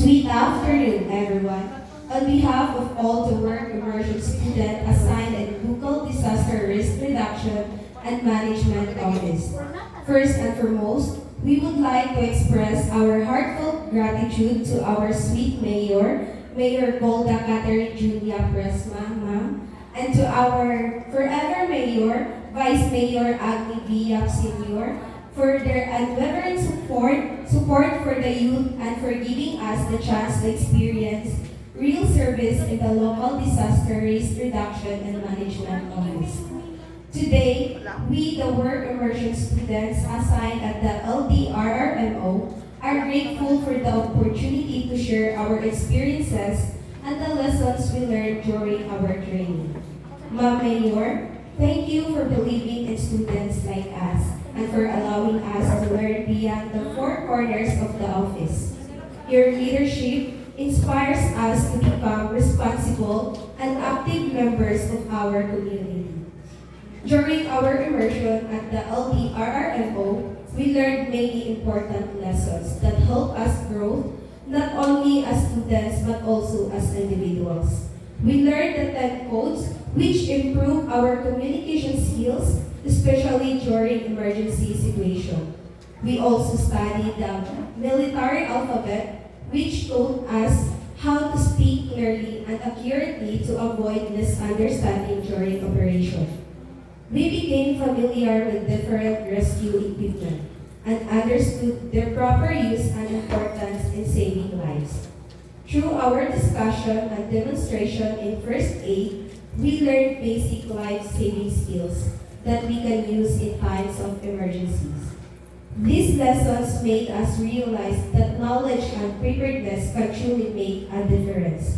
Sweet afternoon, everyone. On behalf of all the work immersion students assigned at Local Disaster Risk Reduction and Management Office, first and foremost, we would like to express our heartfelt gratitude to our sweet Mayor, Mayor Golda Catherine Julia Presma, ma'am, and to our forever Mayor, Vice Mayor Agni Villap Sr., for their unwavering support for the youth, and for giving us the chance to experience real service in the local disaster risk reduction and management office. Today, we, the work immersion students assigned at the LDRRMO, are grateful for the opportunity to share our experiences and the lessons we learned during our training. Ma'am Mayor, thank you for believing in students like us and for allowing us to learn beyond the four corners of the office. Your leadership inspires us to become responsible and active members of our community. During our immersion at the LDRRMO, we learned many important lessons that help us grow not only as students but also as individuals. We learned the 10 codes which improve our communication skills, especially during emergency situation. We also studied the military alphabet, which taught us how to speak clearly and accurately to avoid misunderstanding during operation. We became familiar with different rescue equipment and understood their proper use and importance in saving lives. Through our discussion and demonstration in first aid, we learned basic life-saving skills that we can use in times of emergencies. These lessons made us realize that knowledge and preparedness can truly make a difference.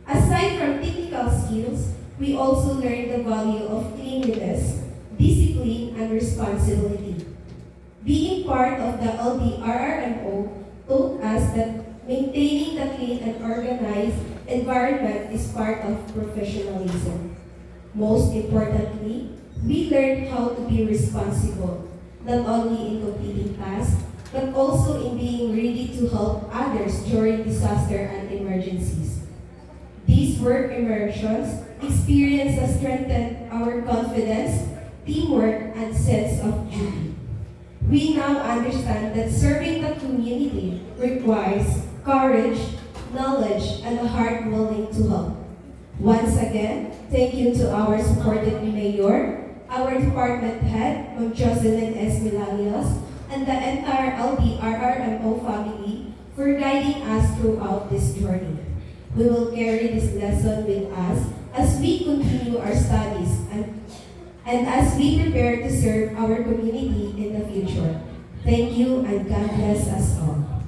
Aside from technical skills, we also learned the value of cleanliness, discipline, and responsibility. Being part of the LDRRMO taught us that maintaining the clean and organized environment is part of professionalism. Most importantly, we learned how to be responsible, not only in completing tasks, but also in being ready to help others during disaster and emergencies. These work immersions experiences strengthened our confidence, teamwork, and sense of duty. We now understand that serving the community requires courage, knowledge, and a heart willing to help. Once again, thank you to our supportive mayor, our department head, Ma'am Jocelyn S. Milanios, and the entire LDRRMO family for guiding us throughout this journey. We will carry this lesson with us as we continue our studies and as we prepare to serve our community in the future. Thank you, and God bless us all.